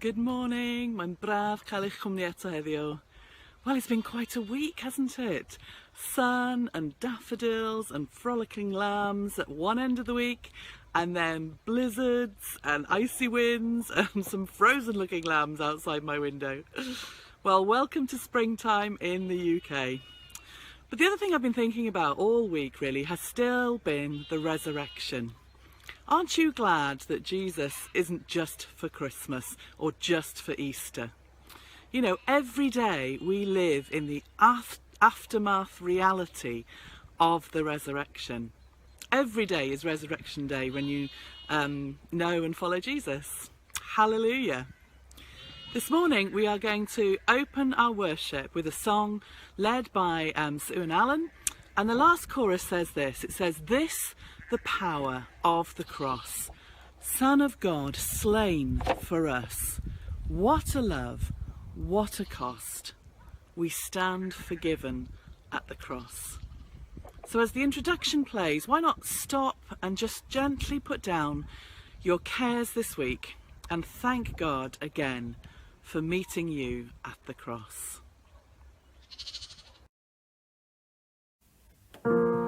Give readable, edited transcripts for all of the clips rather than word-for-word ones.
Good morning, mae'n braf cael eich cwmni eto heddiw. Well, it's been quite a week, hasn't it? Sun and daffodils and frolicking lambs at one end of the week, and then blizzards and icy winds and some frozen looking lambs outside my window. Well, welcome to springtime in the UK. But the other thing I've been thinking about all week really has still been the resurrection. Aren't you glad that Jesus isn't just for Christmas or just for Easter? You know, every day we live in the aftermath reality of the resurrection. Every day is Resurrection Day when you know and follow Jesus. Hallelujah. This morning we are going to open our worship with a song led by Sue and Alan, and the last chorus says this. It says, "This the power of the cross, Son of God slain for us. What a love, what a cost. We stand forgiven at the cross." So as the introduction plays, why not stop and just gently put down your cares this week and thank God again for meeting you at the cross. cross.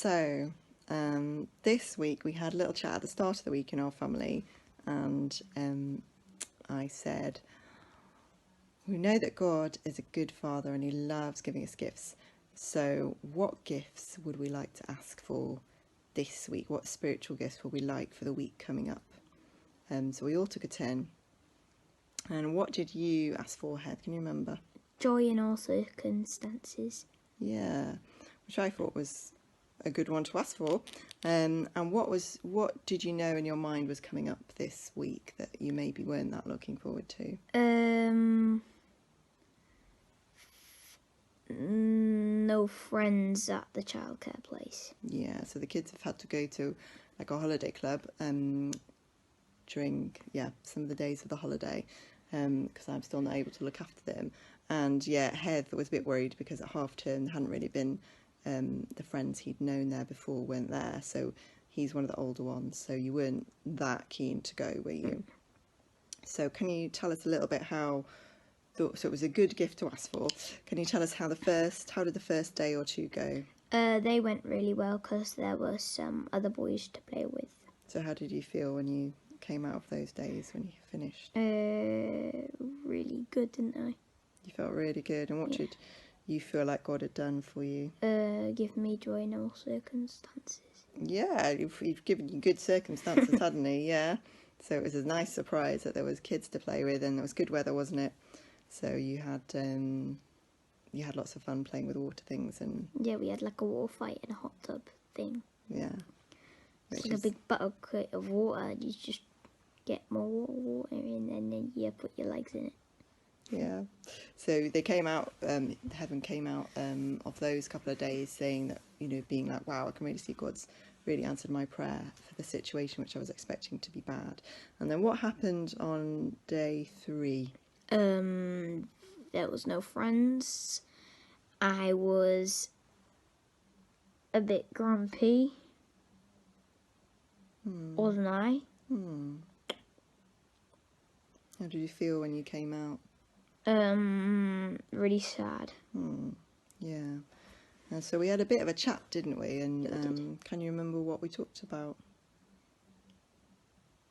So, this week we had a little chat at the start of the week in our family, and I said, we know that God is a good father and he loves giving us gifts. So what gifts would we like to ask for this week? What spiritual gifts would we like for the week coming up? So we all took a turn. And what did you ask for, Heath? Can you remember? Joy in all circumstances. Yeah, which I thought was a good one to ask for. And what did you know in your mind was coming up this week that you maybe weren't that looking forward to? No friends at the childcare place. Yeah, so the kids have had to go to like a holiday club during some of the days of the holiday because I'm still not able to look after them. And Heath was a bit worried because at half term there hadn't really been the friends he'd known there before weren't there, so he's one of the older ones, so you weren't that keen to go, were you? So can you tell us a little bit so it was a good gift to ask for. Can you tell us how did the first day or two go? They went really well because there were some other boys to play with. So how did you feel when you came out of those days, when you finished? Really good, didn't I? You felt really good. And what did you feel like God had done for you? Give me joy in all circumstances. Yeah, you've given you good circumstances, hadn't he? Yeah. So it was a nice surprise that there was kids to play with, and it was good weather, wasn't it? So you had lots of fun playing with water things, and yeah, we had like a water fight in a hot tub thing. Yeah, it's like a big bucket of water, and you just get more water in, and then you put your legs in it. Yeah. So they came out. Heaven came out of those couple of days saying that, being like, wow, I can really see God's really answered my prayer for the situation which I was expecting to be bad. And then what happened on day 3? There was no friends. I was a bit grumpy. Wasn't I? How did you feel when you came out? Really sad. Yeah. And so we had a bit of a chat, didn't we? And can you remember what we talked about?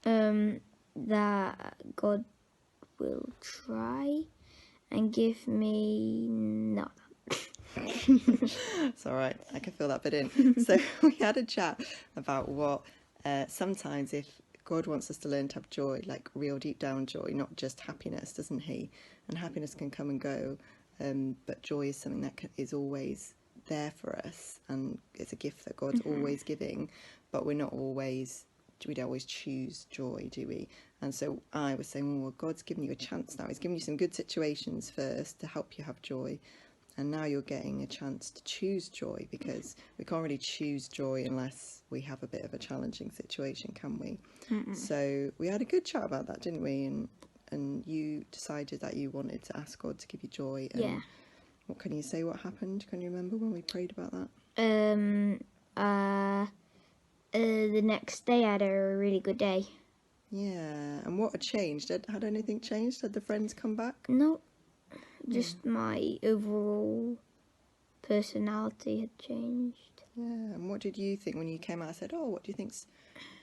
That God will try and give me no. It's all right. I can fill that bit in. So we had a chat about what sometimes if God wants us to learn to have joy, like real deep down joy, not just happiness, doesn't he? And happiness can come and go, but joy is something that is always there for us, and it's a gift that God's always giving, but we don't always choose joy, do we? And so I was saying, well, God's given you a chance now. He's given you some good situations first to help you have joy, and now you're getting a chance to choose joy, because we can't really choose joy unless we have a bit of a challenging situation, can we? So we had a good chat about that, didn't we? And you decided that you wanted to ask God to give you joy. And what can you say? What happened? Can you remember when we prayed about that? The next day I had a really good day. Yeah. And what had changed? Had anything changed? Had the friends come back? No. Just my overall personality had changed. Yeah. And what did you think when you came out? I said, what do you think's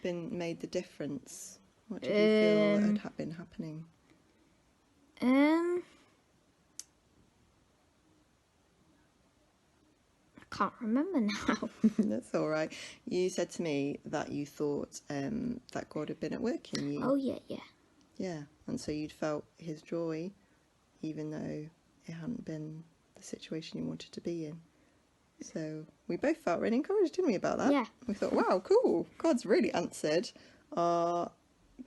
made the difference? What did you feel had been happening? I can't remember now. That's all right. You said to me that you thought that God had been at work in you. Oh, yeah. Yeah, and so you'd felt his joy, even though it hadn't been the situation you wanted to be in. So we both felt really encouraged, didn't we, about that? Yeah. We thought, wow, cool. God's really answered our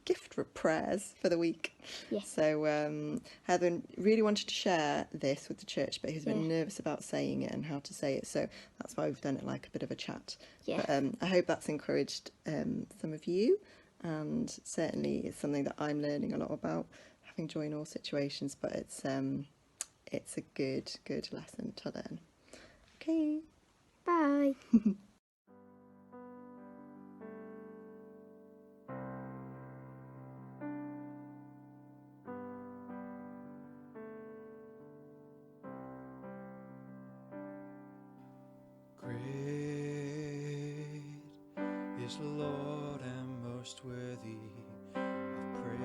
gift prayers for the week. Yeah. So Heather really wanted to share this with the church, but he was a bit nervous about saying it and how to say it. So that's why we've done it like a bit of a chat. Yeah. But I hope that's encouraged some of you. And certainly it's something that I'm learning a lot about, having joy in all situations, but it's a good lesson to learn. Okay. Bye. Great is Lord and most worthy of praise.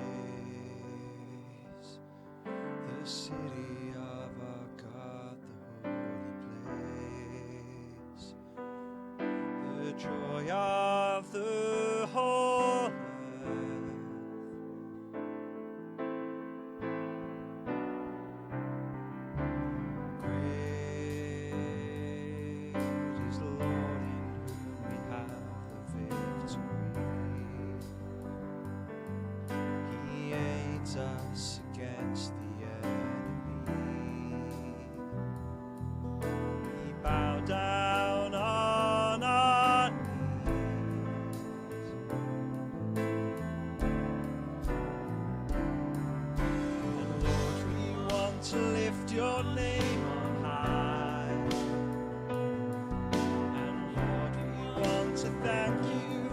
The city of our God, the holy place, the joy of the whole earth. Great is the Lord in whom we have the victory. He aids us against the enemy. We bow down on our knees. And Lord, we want to lift your name on high. And Lord, we want to thank you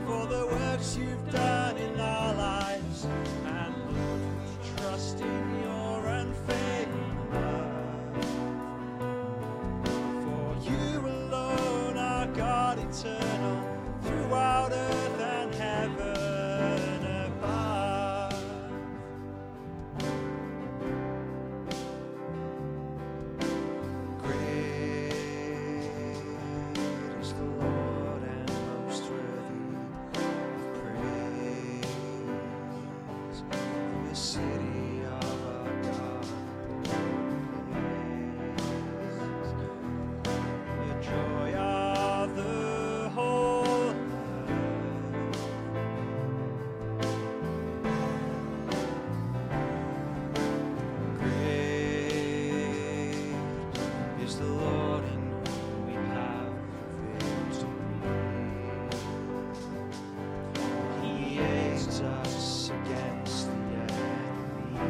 for the works you've done in our lives. And Lord, we trust in your unfailing love. For you alone are God eternal, throughout earth and heaven above. Great is the Lord and most worthy of praise. The city of our God, the joy of the whole earth. Great is the Lord in whom we have victory. He aids us against the enemy.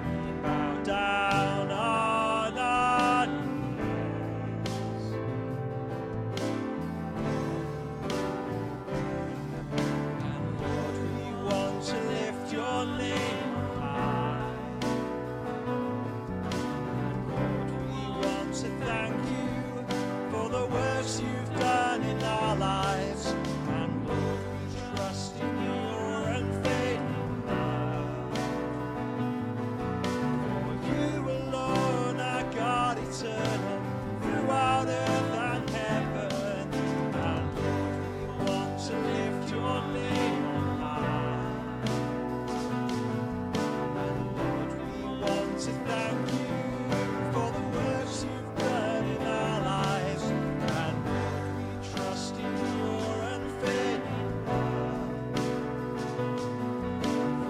We bow down on our knees. And Lord, we want to lift your name on high. And Lord, we want to thank you for the works you've done in our lives. And Lord, we trust in your unfailing love. For you alone are God eternal, throughout earth and heaven. And Lord, we want to lift your name on high. And Lord, we want to thank you for the works you've done in our lives. And Lord, we trust in your unfailing love.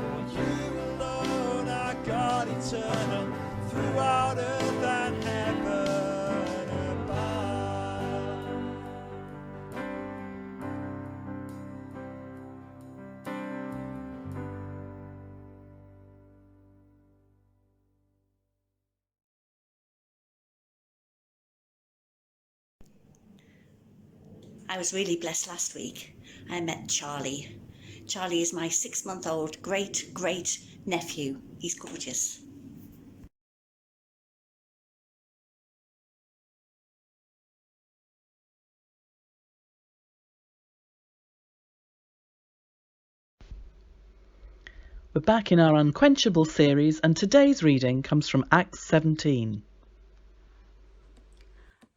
For you alone are God eternal, throughout earth and heaven above. I was really blessed last week. I met Charlie. Charlie is my 6-month-old great nephew. He's gorgeous. We're back in our Unquenchable series, and today's reading comes from Acts 17.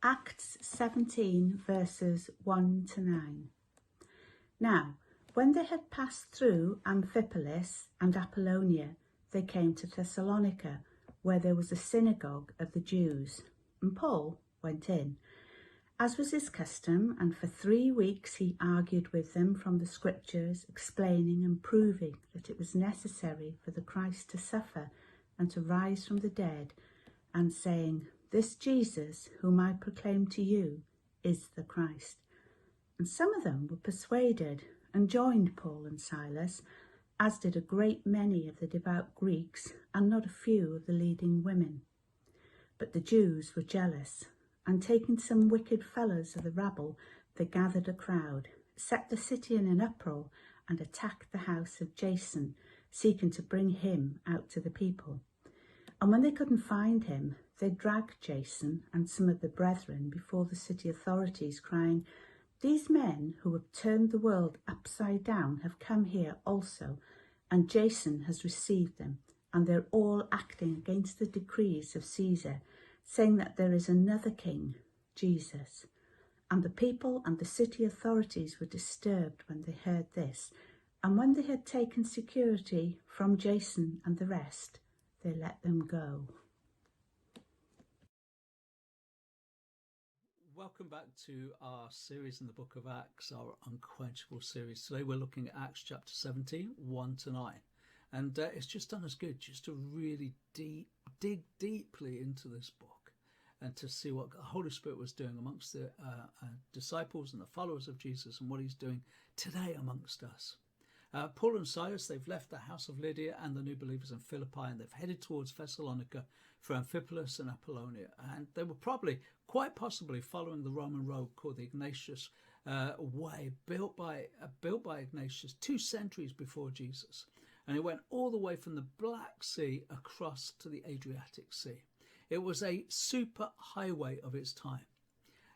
Acts 17 verses 1 to 9. Now, when they had passed through Amphipolis and Apollonia, they came to Thessalonica, where there was a synagogue of the Jews, and Paul went in, as was his custom, and for 3 weeks he argued with them from the scriptures, explaining and proving that it was necessary for the Christ to suffer and to rise from the dead, and saying, "This Jesus, whom I proclaim to you, is the Christ." And some of them were persuaded and joined Paul and Silas, as did a great many of the devout Greeks and not a few of the leading women. But the Jews were jealous, and taking some wicked fellows of the rabble, they gathered a crowd, set the city in an uproar, and attacked the house of Jason, seeking to bring him out to the people. And when they couldn't find him, they dragged Jason and some of the brethren before the city authorities, crying, "These men who have turned the world upside down have come here also, and Jason has received them, and they're all acting against the decrees of Caesar, saying that there is another king, Jesus." And the people and the city authorities were disturbed when they heard this, and when they had taken security from Jason and the rest, they let them go. Welcome back to our series in the book of Acts, our Unquenchable series. Today we're looking at Acts chapter 17, 1 to 9. And it's just done us good just to really dig deeply into this book and to see what the Holy Spirit was doing amongst the disciples and the followers of Jesus and what he's doing today amongst us. Paul and Silas, they've left the house of Lydia and the new believers in Philippi, and they've headed towards Thessalonica for Amphipolis and Apollonia. And they were probably, quite possibly, following the Roman road called the Ignatius Way, built by Ignatius 2 centuries before Jesus. And it went all the way from the Black Sea across to the Adriatic Sea. It was a super highway of its time.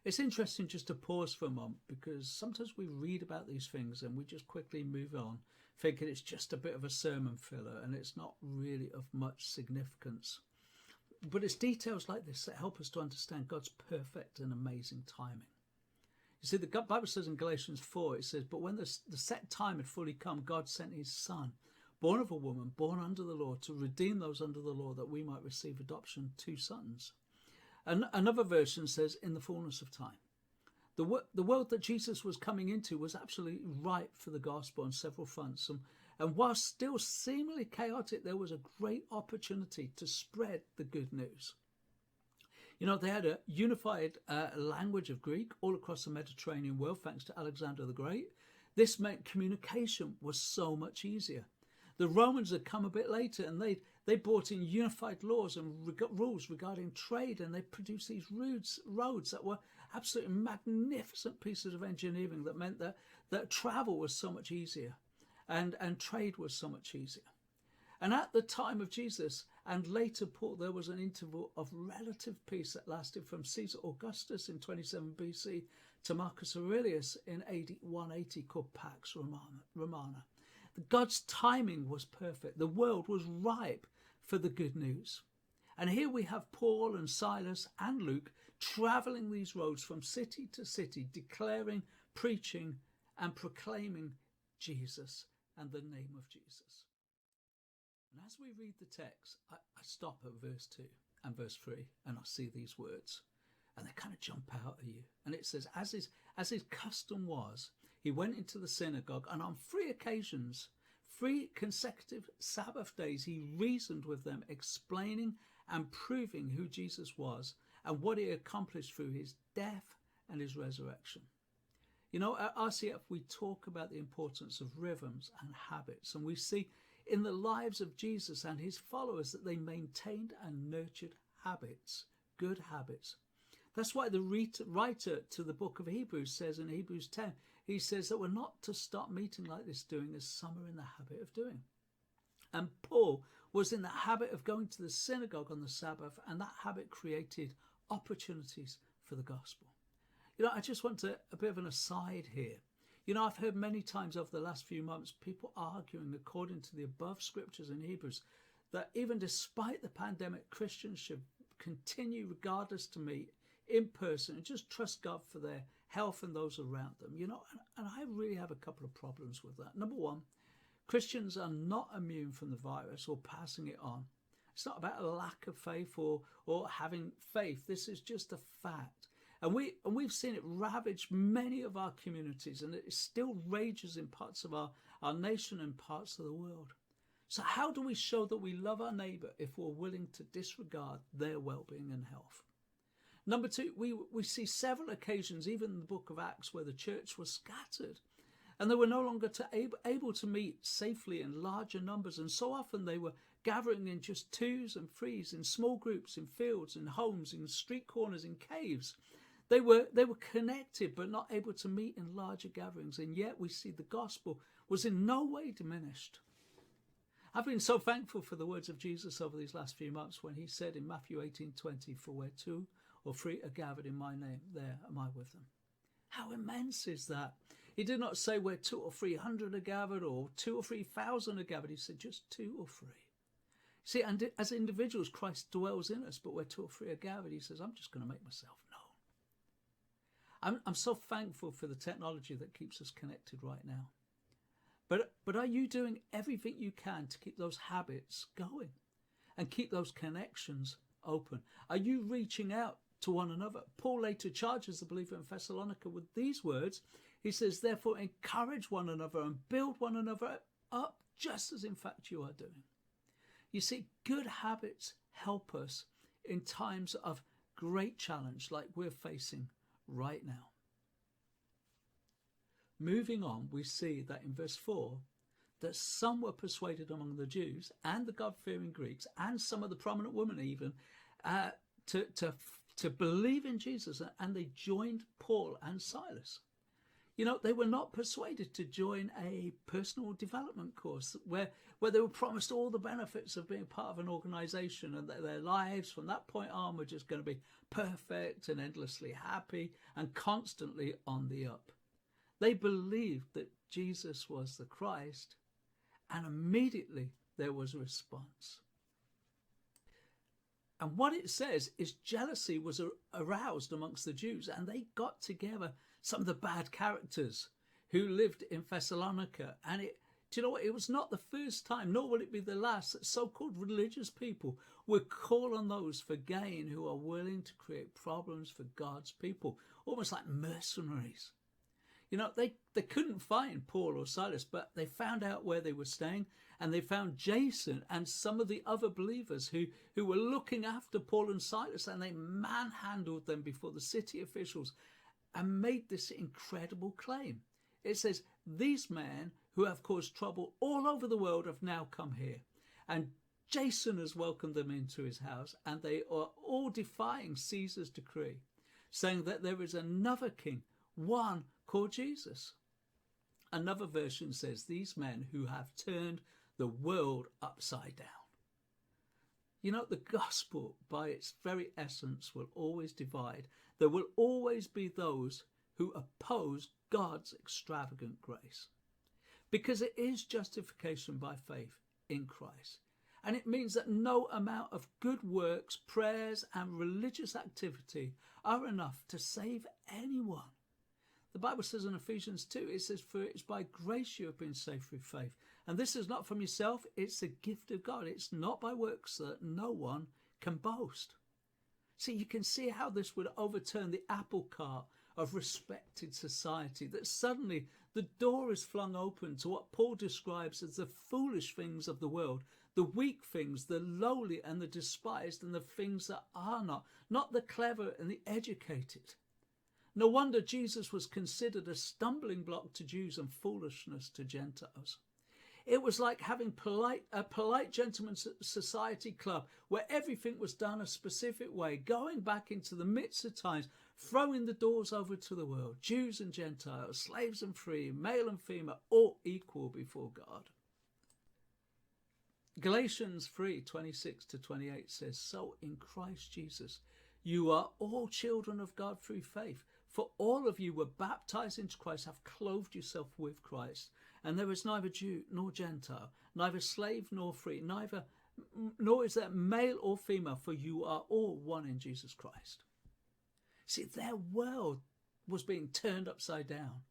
It's interesting just to pause for a moment, because sometimes we read about these things and we just quickly move on, thinking it's just a bit of a sermon filler and it's not really of much significance. But it's details like this that help us to understand God's perfect and amazing timing. You see, the Bible says in Galatians 4, it says, "But when the set time had fully come, God sent his Son, born of a woman, born under the law, to redeem those under the law, that we might receive adoption to sons." And another version says, "in the fullness of time." The world that Jesus was coming into was absolutely ripe for the gospel on several fronts. And while still seemingly chaotic, there was a great opportunity to spread the good news. You know, they had a unified language of Greek all across the Mediterranean world, thanks to Alexander the Great. This meant communication was so much easier. The Romans had come a bit later, and they brought in unified laws and rules regarding trade, and they produced these roads that were absolutely magnificent pieces of engineering that meant that travel was so much easier and trade was so much easier. And at the time of Jesus and later Paul, there was an interval of relative peace that lasted from Caesar Augustus in 27 BC to Marcus Aurelius in AD 180, called Pax Romana. God's timing was perfect. The world was ripe for the good news. And here we have Paul and Silas and Luke traveling these roads from city to city, declaring, preaching and proclaiming Jesus and the name of Jesus. And as we read the text, I stop at verse 2 and verse 3, and I see these words, and they kind of jump out at you. And it says, as his custom was, he went into the synagogue, and on 3 occasions, 3 consecutive Sabbath days, he reasoned with them, explaining and proving who Jesus was and what he accomplished through his death and his resurrection. You know, at RCF, we talk about the importance of rhythms and habits, and we see in the lives of Jesus and his followers that they maintained and nurtured habits, good habits. That's why the writer to the book of Hebrews says in Hebrews 10, he says that we're not to stop meeting like this, doing as some are in the habit of doing. And Paul was in the habit of going to the synagogue on the Sabbath, and that habit created opportunities for the gospel. You know, I just want a bit of an aside here. You know, I've heard many times over the last few months people arguing, according to the above scriptures in Hebrews, that even despite the pandemic, Christians should continue, regardless, to meet in person and just trust God for their health and those around them. You know, and I really have a couple of problems with that. Number one, Christians are not immune from the virus or passing it on. It's not about a lack of faith or having faith. This is just a fact. And we've seen it ravage many of our communities, and it still rages in parts of our nation and parts of the world. So how do we show that we love our neighbour if we're willing to disregard their well-being and health? Number 2, we see several occasions, even in the book of Acts, where the church was scattered and they were no longer able to meet safely in larger numbers. And so often they were gathering in just 2s and 3s, in small groups, in fields, in homes, in street corners, in caves. They were connected but not able to meet in larger gatherings. And yet we see the gospel was in no way diminished. I've been so thankful for the words of Jesus over these last few months when he said in Matthew 18:20, "For where 2 or 3 are gathered in my name, there am I with them." How immense is that? He did not say where 200 or 300 are gathered or 2,000 or 3,000 are gathered. He said just 2 or 3. See, and as individuals, Christ dwells in us, but where 2 or 3 are gathered, he says, I'm just going to make myself known. I'm so thankful for the technology that keeps us connected right now. But are you doing everything you can to keep those habits going and keep those connections open? Are you reaching out to one another? Paul later charges the believer in Thessalonica with these words. He says, therefore, encourage one another and build one another up, just as in fact you are doing. You see, good habits help us in times of great challenge like we're facing right now. Moving on, we see that in verse 4, that some were persuaded among the Jews and the God-fearing Greeks and some of the prominent women even to believe in Jesus, and they joined Paul and Silas. You know, they were not persuaded to join a personal development course where they were promised all the benefits of being part of an organisation and that their lives from that point on were just going to be perfect and endlessly happy and constantly on the up. They believed that Jesus was the Christ, and immediately there was a response. And what it says is jealousy was aroused amongst the Jews, and they got together some of the bad characters who lived in Thessalonica. And do you know what? It was not the first time, nor will it be the last, that so-called religious people would call on those for gain who are willing to create problems for God's people, almost like mercenaries. You know, they couldn't find Paul or Silas, but they found out where they were staying, and they found Jason and some of the other believers who were looking after Paul and Silas, and they manhandled them before the city officials and made this incredible claim. It says, these men who have caused trouble all over the world have now come here, and Jason has welcomed them into his house, and they are all defying Caesar's decree, saying that there is another king, one called Jesus. Another version says these men who have turned the world upside down. You know, the gospel by its very essence will always divide. There will always be those who oppose God's extravagant grace, because it is justification by faith in Christ. And it means that no amount of good works, prayers and religious activity are enough to save anyone. The Bible says in Ephesians 2, it says, for it's by grace you have been saved through faith. And this is not from yourself, it's a gift of God. It's not by works that no one can boast. See, you can see how this would overturn the apple cart of respected society, that suddenly the door is flung open to what Paul describes as the foolish things of the world, the weak things, the lowly and the despised, and the things that are not the clever and the educated. No wonder Jesus was considered a stumbling block to Jews and foolishness to Gentiles. It was like having a polite gentleman's society club where everything was done a specific way, going back into the midst of times, throwing the doors over to the world, Jews and Gentiles, slaves and free, male and female, all equal before God. Galatians 3:26-28 says, so in Christ Jesus, you are all children of God through faith. For all of you were baptized into Christ, have clothed yourself with Christ. And there is neither Jew nor Gentile, neither slave nor free, nor is there male or female, for you are all one in Jesus Christ. See, their world was being turned upside down,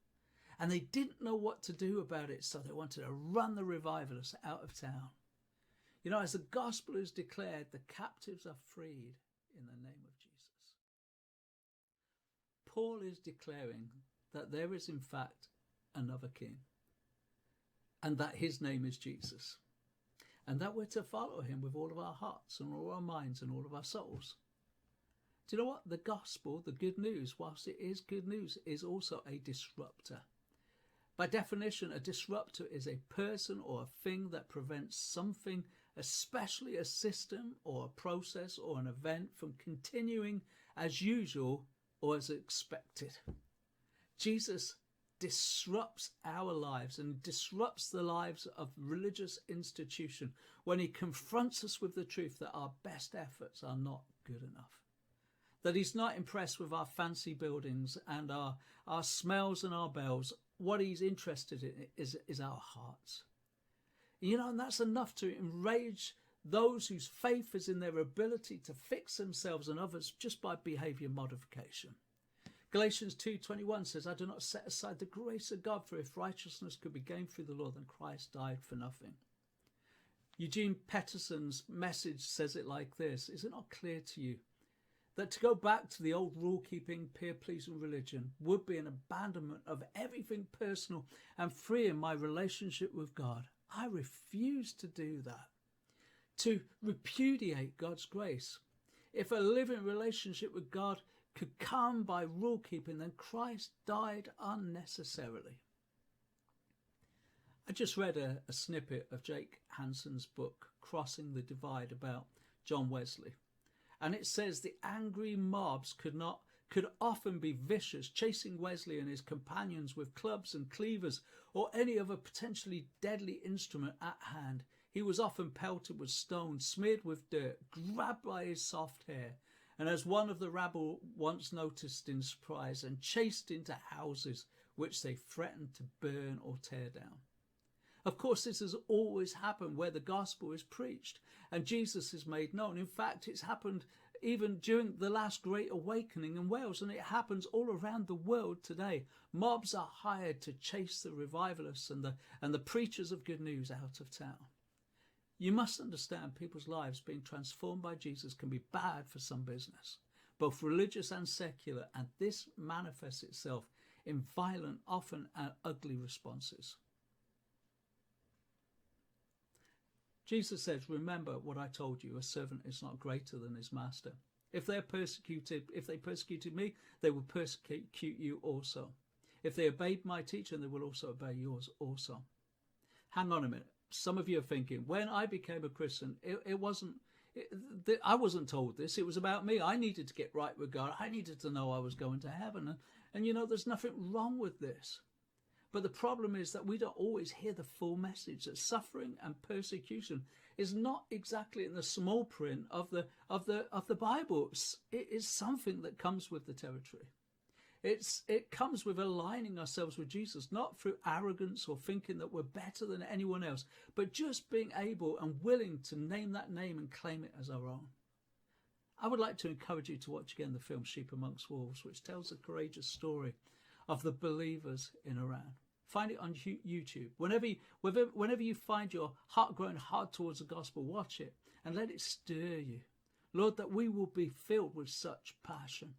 and they didn't know what to do about it, so they wanted to run the revivalists out of town. You know, as the gospel is declared, the captives are freed in the name of Jesus. Paul is declaring that there is in fact another king, and that his name is Jesus, and that we're to follow him with all of our hearts and all our minds and all of our souls. Do you know what? The gospel, the good news, whilst it is good news, is also a disruptor. By definition, a disruptor is a person or a thing that prevents something, especially a system or a process or an event, from continuing as usual or as expected. Jesus disrupts our lives and disrupts the lives of religious institution when he confronts us with the truth that our best efforts are not good enough. That he's not impressed with our fancy buildings and our smells and our bells. What he's interested in is our hearts. And that's enough to enrage those whose faith is in their ability to fix themselves and others just by behaviour modification. Galatians 2:21 says, I do not set aside the grace of God, for if righteousness could be gained through the law, then Christ died for nothing. Eugene Peterson's message says it like this: is it not clear to you that to go back to the old rule-keeping, peer-pleasing religion would be an abandonment of everything personal and free in my relationship with God? I refuse to do that. To repudiate God's grace. If a living relationship with God could come by rule-keeping, then Christ died unnecessarily. I just read a snippet of Jake Hanson's book, Crossing the Divide, about John Wesley. And it says the angry mobs could often be vicious, chasing Wesley and his companions with clubs and cleavers or any other potentially deadly instrument at hand. He was often pelted with stones, smeared with dirt, grabbed by his soft hair, and as one of the rabble once noticed in surprise, and chased into houses which they threatened to burn or tear down. Of course, this has always happened where the gospel is preached and Jesus is made known. In fact, it's happened even during the last Great Awakening in Wales, and it happens all around the world today. Mobs are hired to chase the revivalists and the preachers of good news out of town. You must understand, people's lives being transformed by Jesus can be bad for some business, both religious and secular, and this manifests itself in violent, often ugly responses. Jesus says, remember what I told you, a servant is not greater than his master. If they persecuted me, they will persecute you also. If they obeyed my teaching, they will also obey yours also. Hang on a minute. Some of you are thinking, when I became a Christian, I wasn't told this. It was about me. I needed to get right with God. I needed to know I was going to heaven. And there's nothing wrong with this. But the problem is that we don't always hear the full message, that suffering and persecution is not exactly in the small print of the Bible. It is something that comes with the territory. It comes with aligning ourselves with Jesus, not through arrogance or thinking that we're better than anyone else, but just being able and willing to name that name and claim it as our own. I would like to encourage you to watch again the film Sheep Amongst Wolves, which tells a courageous story of the believers in Iran. Find it on YouTube. Whenever you find your heart growing hard towards the gospel, watch it and let it stir you. Lord, that we will be filled with such passion.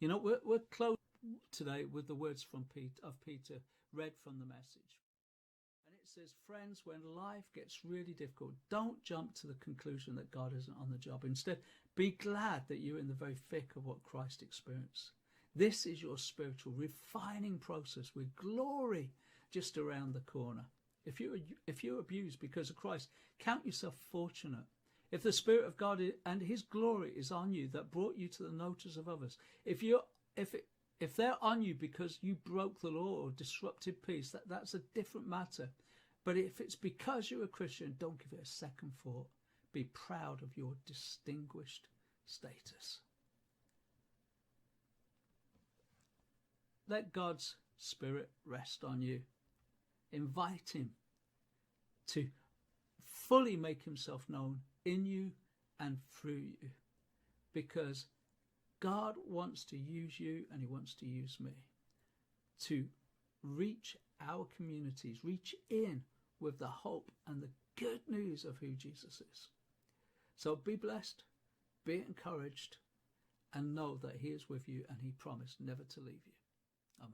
We're close today with the words of Peter, read from the message. And it says, friends, when life gets really difficult, don't jump to the conclusion that God isn't on the job. Instead, be glad that you're in the very thick of what Christ experienced. This is your spiritual refining process with glory just around the corner. If you're abused because of Christ, count yourself fortunate. If the Spirit of God and his glory is on you that brought you to the notice of others, if they're on you because you broke the law or disrupted peace, that's a different matter. But if it's because you're a Christian, don't give it a second thought. Be proud of your distinguished status. Let God's Spirit rest on you. Invite him to fully make himself known in you and through you, because God wants to use you and he wants to use me to reach our communities, reach in with the hope and the good news of who Jesus is. So be blessed, be encouraged, and know that he is with you and he promised never to leave you. Amen.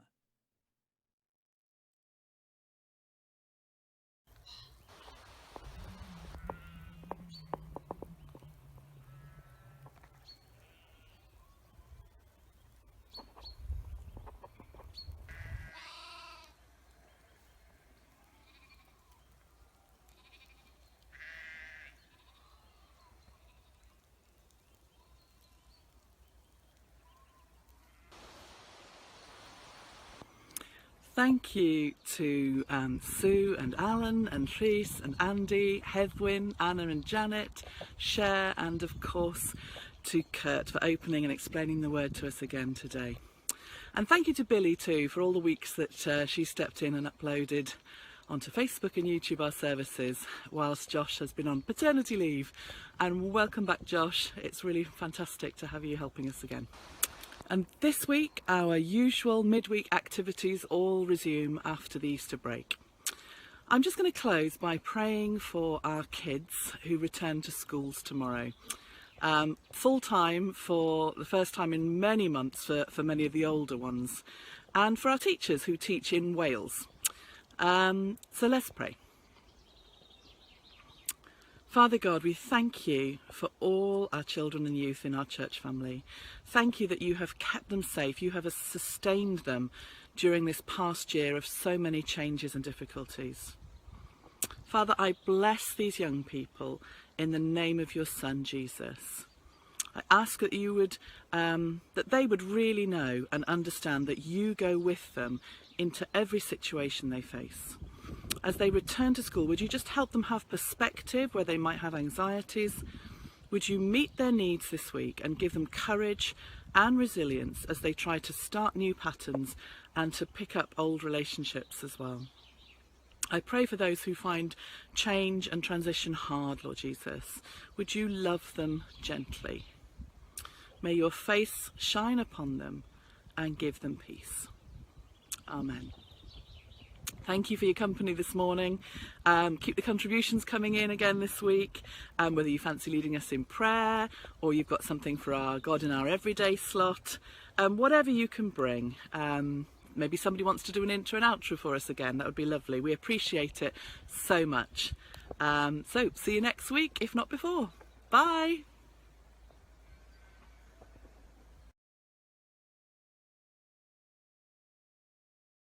Thank you to Sue and Alan and Rhys and Andy, Heddwyn, Anna and Janet, Cher, and of course to Kurt for opening and explaining the word to us again today. And thank you to Billy too for all the weeks that she stepped in and uploaded onto Facebook and YouTube our services whilst Josh has been on paternity leave. And welcome back, Josh. It's really fantastic to have you helping us again. And this week, our usual midweek activities all resume after the Easter break. I'm just going to close by praying for our kids who return to schools tomorrow. Full time for the first time in many months for many of the older ones, and for our teachers who teach in Wales. So let's pray. Father God, we thank you for all our children and youth in our church family. Thank you that you have kept them safe. You have sustained them during this past year of so many changes and difficulties. Father, I bless these young people in the name of your Son, Jesus. I ask that you would, that they would really know and understand that you go with them into every situation they face. As they return to school, would you just help them have perspective where they might have anxieties? Would you meet their needs this week and give them courage and resilience as they try to start new patterns and to pick up old relationships as well? I pray for those who find change and transition hard, Lord Jesus. Would you love them gently? May your face shine upon them and give them peace. Amen. Thank you for your company this morning. Keep the contributions coming in again this week, whether you fancy leading us in prayer or you've got something for our God in our everyday slot, whatever you can bring. Maybe somebody wants to do an intro and outro for us again. That would be lovely. We appreciate it so much. So see you next week, if not before. Bye.